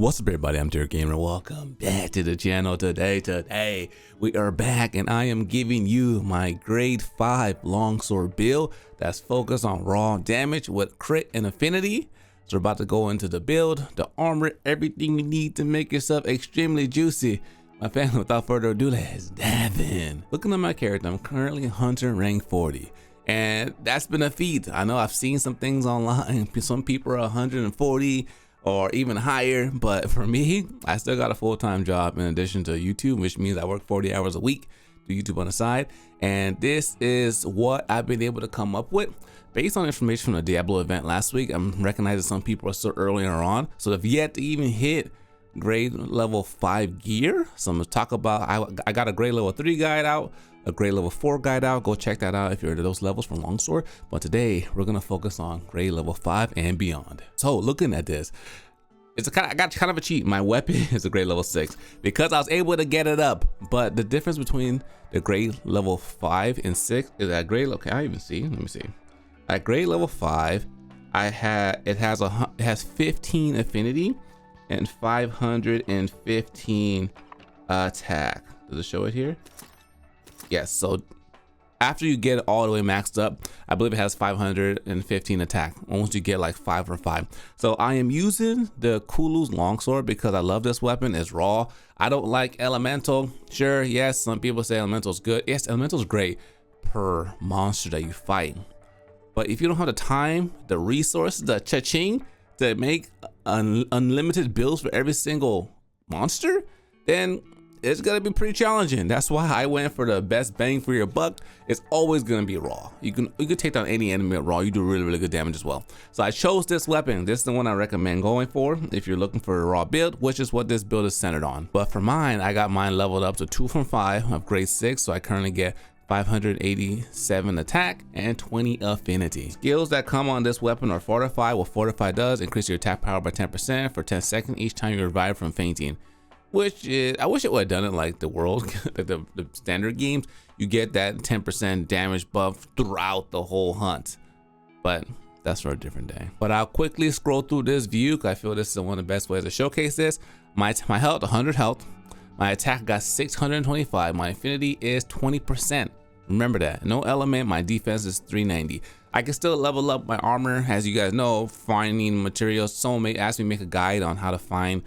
What's up everybody, I'm Derek Gamer. Welcome back to the channel. Today we are back and I am giving you my grade 5 longsword build that's focused on raw damage with crit and affinity. So we're about to go into the build, the armor, everything you need to make yourself extremely juicy. My family, without further ado, let's dive in. Looking at my character, I'm currently hunter rank 40. And that's been a feat. I know I've seen some things online. Some people are 140 or even higher, but for me, I still got a full-time job in addition to YouTube, which means I work 40 hours a week, do YouTube on the side. And this is what I've been able to come up with based on information from the Diablo event last week. I'm recognizing some people are still earlier on, so they've yet to even hit grade level 5 gear. So I'm gonna talk about, I got a grade level 3 guide out, a grade level 4 guide out. Go check that out if you're at those levels for longsword. But today we're gonna focus on grade level 5 and beyond. So looking at this, I got kind of a cheat. My weapon is a grade level 6 because I was able to get it up. But the difference between the grade level 5 and 6 is that grade. Okay, I even see. Let me see. At grade level 5, it has 15 affinity and 515 attack. Does it show it here? Yes. So after you get it all the way maxed up, I believe it has 515 attack once you get like 5 or 5. So I am using the Kulu's longsword because I love this weapon. It's raw. I don't like elemental. Sure, yes, some people say elemental is good. Yes, elemental is great per monster that you fight. But if you don't have the time, the resources, the cha-ching to make unlimited builds for every single monster, then it's gonna be pretty challenging. That's why I went for the best bang for your buck. It's always gonna be raw. You can take down any enemy at raw. You do really good damage as well. So I chose this weapon. This is the one I recommend going for if you're looking for a raw build, which is what this build is centered on. But for mine, I got mine leveled up to 2 from 5 of grade 6. So I currently get 587 attack and 20 affinity. Skills that come on this weapon are Fortify. What Fortify does, increase your attack power by 10% for 10 seconds each time you revive from fainting. Which is, I wish it would have done it like the world, like the standard games. You get that 10% damage buff throughout the whole hunt. But that's for a different day. But I'll quickly scroll through this view because I feel this is one of the best ways to showcase this. My health, 100 health. My attack got 625. My affinity is 20%. Remember that. No element. My defense is 390. I can still level up my armor. As you guys know, finding materials. Someone may ask me to make a guide on how to find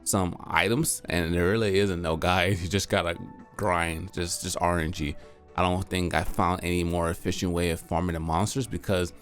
some items, and there really isn't no guide. You just gotta grind, just RNG. I don't think I found any more efficient way of farming the monsters, because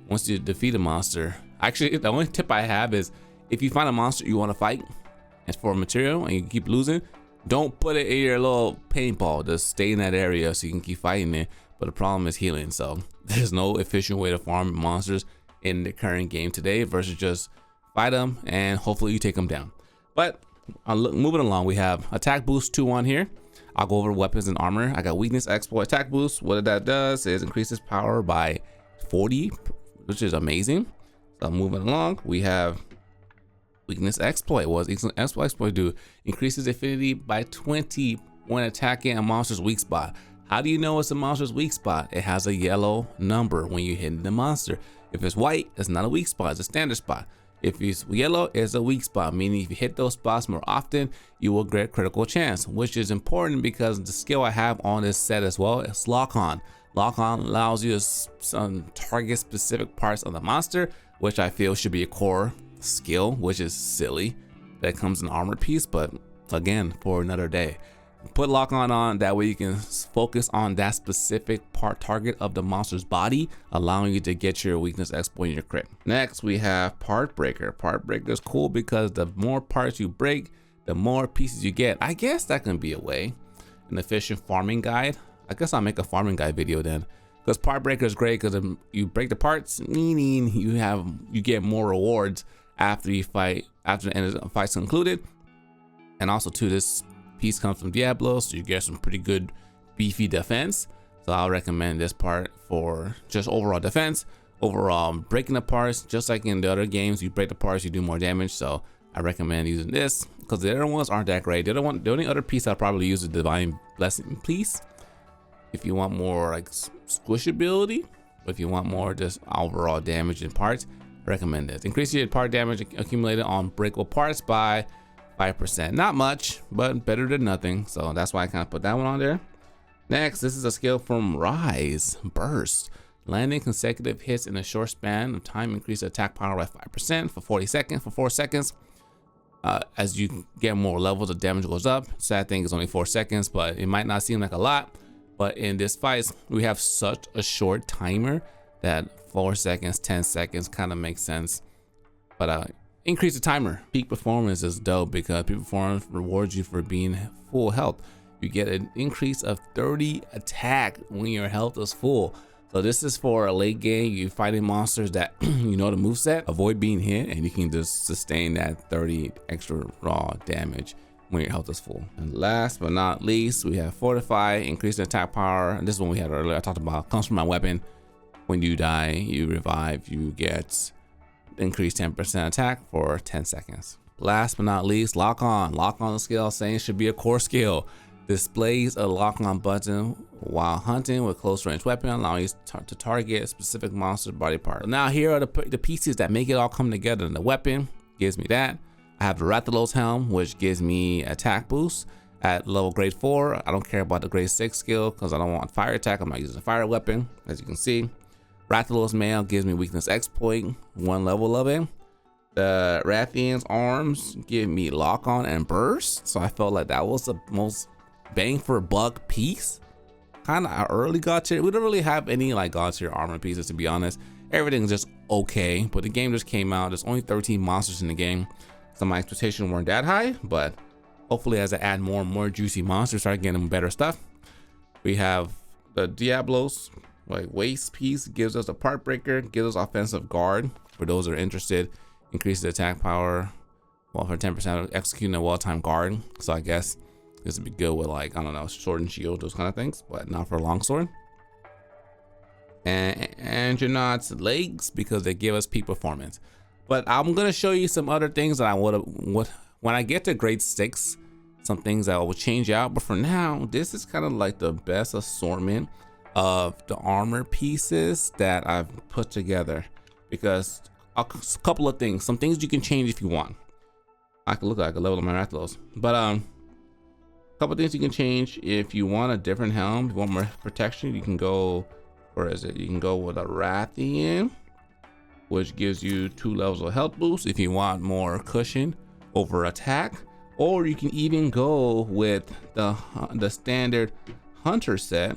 once you defeat a monster, actually the only tip I have is if you find a monster you want to fight and for material and you keep losing, don't put it in your little paintball. Just stay in that area so you can keep fighting it. But the problem is healing, so there's no efficient way to farm monsters in the current game today versus just fight them and hopefully you take them down. But moving along, we have attack boost 2 on here. I'll go over weapons and armor. I got weakness exploit attack boost. What that does is increases power by 40, which is amazing. So moving along, we have weakness exploit. What does exploit do? Increases affinity by 20 when attacking a monster's weak spot. How do you know it's a monster's weak spot? It has a yellow number when you hit the monster. If it's white, it's not a weak spot, it's a standard spot. If it's yellow, it's a weak spot, meaning if you hit those spots more often, you will get critical chance, which is important because the skill I have on this set as well is lock on. Lock on allows you to target specific parts of the monster, which I feel should be a core skill, which is silly. That comes in armor piece, but again, for another day. Put lock on that way you can focus on that specific target of the monster's body, allowing you to get your weakness exploit in your crit. Next we have part breaker. Part breaker is cool because the more parts you break, the more pieces you get. I guess that can be a way, an efficient farming guide. I guess I'll make a farming guide video then, because part breaker is great because you break the parts, meaning you get more rewards after you fight, after the end of the fight's concluded. And also too, this piece comes from Diablo, so you get some pretty good beefy defense. So I'll recommend this part for just overall defense, overall breaking the parts. Just like in the other games, you break the parts, you do more damage. So I recommend using this because the other ones aren't that great. The only other piece I'll probably use is the Divine Blessing piece if you want more like squishability. But if you want more just overall damage in parts, recommend this. Increase your part damage accumulated on breakable parts by 5%. Not much, but better than nothing. So that's why I kind of put that one on there. Next, this is a skill from Rise, Burst. Landing consecutive hits in a short span of time increase attack power by 5% for 4 seconds. As you get more levels, the damage goes up. Sad thing is only 4 seconds, but it might not seem like a lot. But in this fight, we have such a short timer that 4 seconds, 10 seconds kind of makes sense. But increase the timer. Peak performance is dope because peak performance rewards you for being full health. You get an increase of 30 attack when your health is full. So this is for a late game. You fighting monsters that you know the moveset, avoid being hit, and you can just sustain that 30 extra raw damage when your health is full. And last but not least, we have Fortify, increase in attack power. And this is one we had earlier. I talked about comes from my weapon. When you die, you revive, you get increased 10% attack for 10 seconds. Last but not least, lock on. Lock on the skill saying should be a core skill. Displays a lock on button while hunting with close range weapon, allowing you to target a specific monster body part. Now here are the pieces that make it all come together. The weapon gives me that. I have the Rathalos helm, which gives me attack boost at level grade 4. I don't care about the grade 6 skill because I don't want fire attack. I'm not using a fire weapon, as you can see. Rathalos mail gives me weakness exploit, 1 level of it. The Rathian's arms give me lock on and burst. So I felt like that was the most bang for buck piece. Kind of early god tier. We don't really have any like god tier armor pieces, to be honest. Everything's just okay, but the game just came out. There's only 13 monsters in the game, so my expectations weren't that high, but hopefully as I add more and more juicy monsters, start getting better stuff. We have the Diablos like waist piece, gives us a part breaker, gives us offensive guard for those that are interested, increases attack power, well, for 10% executing a well-timed guard. So I guess this would be good with, like, I don't know, sword and shield, those kind of things, but not for longsword. And Angenot's legs, because they give us peak performance. But I'm gonna show you some other things that I would when I get to grade 6, some things that will change out. But for now, this is kind of like the best assortment of the armor pieces that I've put together, because a couple of things, some things you can change if you want. I could look like a level of my Rathalos, but couple things you can change. If you want a different helm, if you want more protection, you can go, where is it? You can go with a Rathian, which gives you 2 levels of health boost if you want more cushion over attack. Or you can even go with the standard hunter set,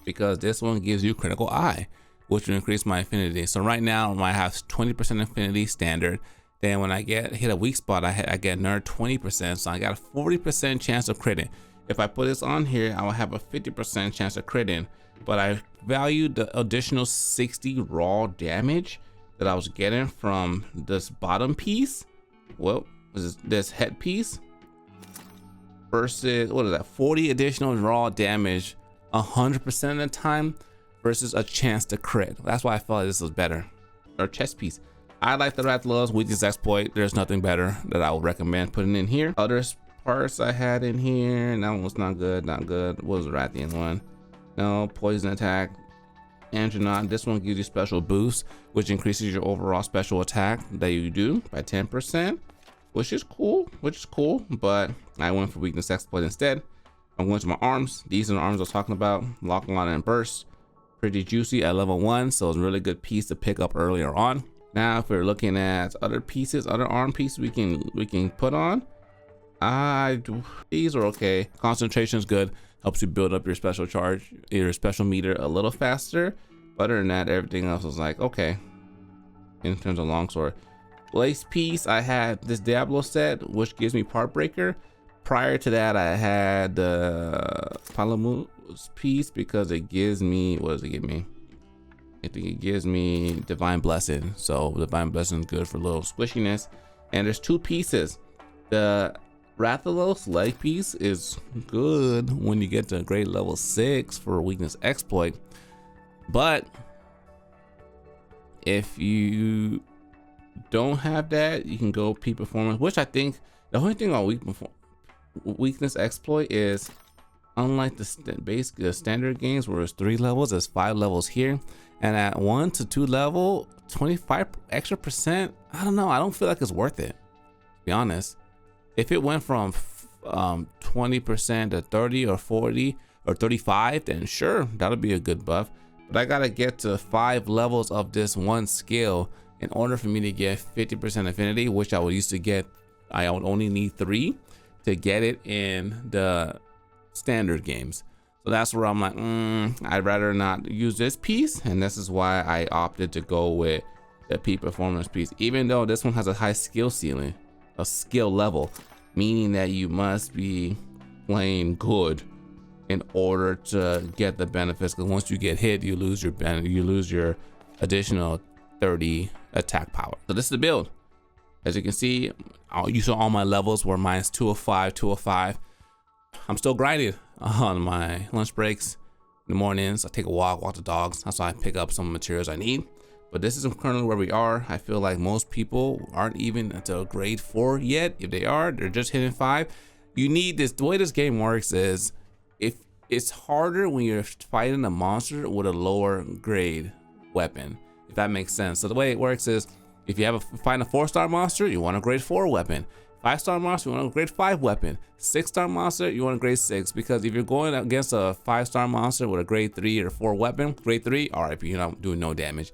because this one gives you critical eye, which will increase my affinity. So right now I have 20% affinity standard. Then when I hit a weak spot, I get another 20%, so I got a 40% chance of critting. If I put this on here, I will have a 50% chance of critting, but I valued the additional 60 raw damage that I was getting from this bottom piece. Well, this head piece versus, what is that, 40 additional raw damage 100% of the time versus a chance to crit. That's why I felt like this was better. Or chest piece. I like the Rathalos weakness exploit. There's nothing better that I would recommend putting in here. Other parts I had in here, and that one was not good, not good. What was the Rathian one? No, poison attack. Angenot, this one gives you special boost, which increases your overall special attack that you do by 10%, which is cool, but I went for weakness exploit instead. I'm going to my arms. These are the arms I was talking about, lock on and burst. Pretty juicy at level 1, so it's a really good piece to pick up earlier on. Now, if we're looking at other pieces, other arm pieces we can put on, these are okay. Concentration is good, helps you build up your special charge, your special meter a little faster. But other than that, everything else was like okay. In terms of longsword, lace piece, I had this Diablo set, which gives me part breaker. Prior to that, I had the Palamus piece because it gives me, what does it give me? I think it gives me divine blessing, so divine blessing is good for a little squishiness. And there's 2 pieces. The Rathalos leg piece is good when you get to grade level 6 for weakness exploit, but if you don't have that, you can go peak performance, which I think the only thing on weakness exploit is Unlike basically the standard games where it's 3 levels, there's 5 levels here. And at 1 to 2 level, 25 extra percent, I don't know. I don't feel like it's worth it, to be honest. If it went from 20% to 30 or 40 or 35, then sure, that'll be a good buff. But I gotta get to 5 levels of this one skill in order for me to get 50% affinity, which I would used to get. I would only need 3 to get it in the standard games. So that's where I'm like, I'd rather not use this piece, and this is why I opted to go with the peak performance piece, even though this one has a high skill ceiling, a skill level, meaning that you must be playing good in order to get the benefits, because once you get hit, you lose your additional 30 attack power. So this is the build. As you can see, you saw all my levels were minus 205, 205. I'm still grinding on my lunch breaks in the mornings. I take a walk the dogs. That's why I pick up some materials I need. But this is currently where we are. I feel like most people aren't even until grade 4 yet. If they are, they're just hitting 5. You need this. The way this game works is, if it's harder when you're fighting a monster with a lower grade weapon, if that makes sense. So the way it works is, if you find a 4-star monster, you want a grade 4 weapon. 5-star monster, you want a grade 5 weapon. 6-star monster, you want a grade 6. Because if you're going against a 5-star monster with a grade 3 or 4 weapon, grade 3, RIP, you're not doing no damage.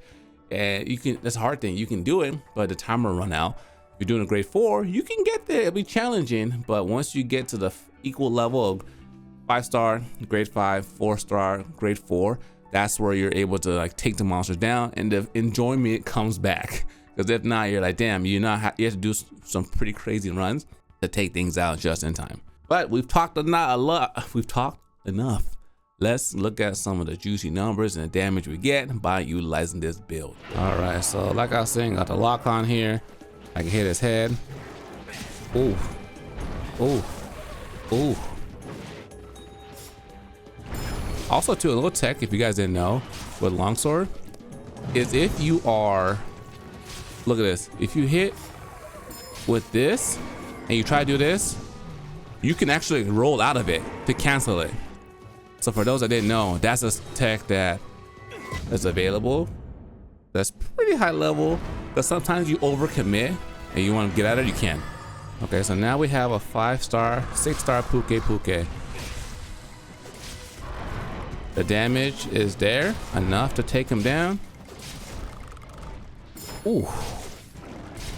And you can, that's a hard thing. You can do it, but the timer will run out. If you're doing a grade 4, you can get there. It'll be challenging, but once you get to the equal level of 5-star, grade 5, 4-star, grade 4, that's where you're able to like take the monsters down, and the enjoyment comes back. Because if not, you're like, damn, you have to do some pretty crazy runs to take things out just in time. But we've talked We've talked enough. Let's look at some of the juicy numbers and the damage we get by utilizing this build. All right, so like I was saying, got the lock on here. I can hit his head. Ooh, ooh, ooh. Also, too, a little tech, if you guys didn't know, with Longsword, is if you are, look at this, if you hit with this and you try to do this, you can actually roll out of it to cancel it. So for those that didn't know, that's a tech that is available. That's pretty high level, because sometimes you overcommit and you want to get out of it, you can. Okay, so now we have a 5-star, 6-star Puke. The damage is there, enough to take him down. Ooh.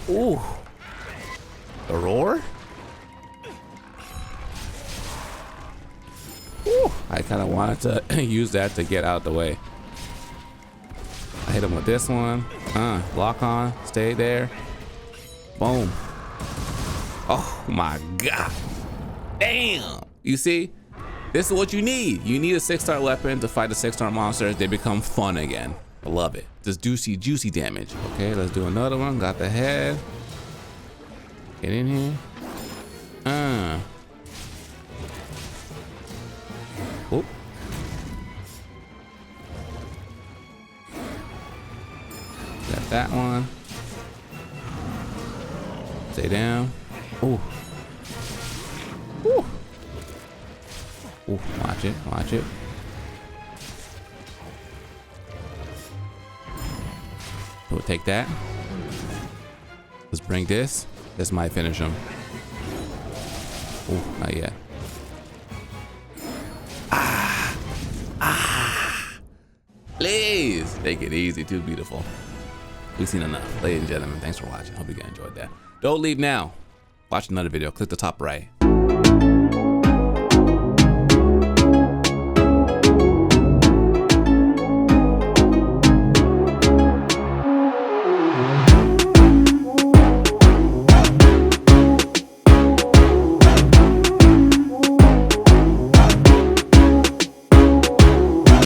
Ooh. The roar? Ooh. I kind of wanted to use that to get out the way. I hit him with this one. Lock on, stay there. Boom. Oh my God. Damn. You see? This is what you need. You need a 6-star weapon to fight the 6-star monsters. They become fun again. I love it. This juicy damage. Okay, let's do another one. Got the head. Get in here. Oop. Got that one. Stay down. Ooh. Ooh. Ooh, watch it, watch it. We'll take that. Let's bring this. This might finish him. Ooh, not yet. Please take it easy. Too beautiful. We've seen enough. Ladies and gentlemen, thanks for watching. Hope you guys enjoyed that. Don't leave now. Watch another video. Click the top right.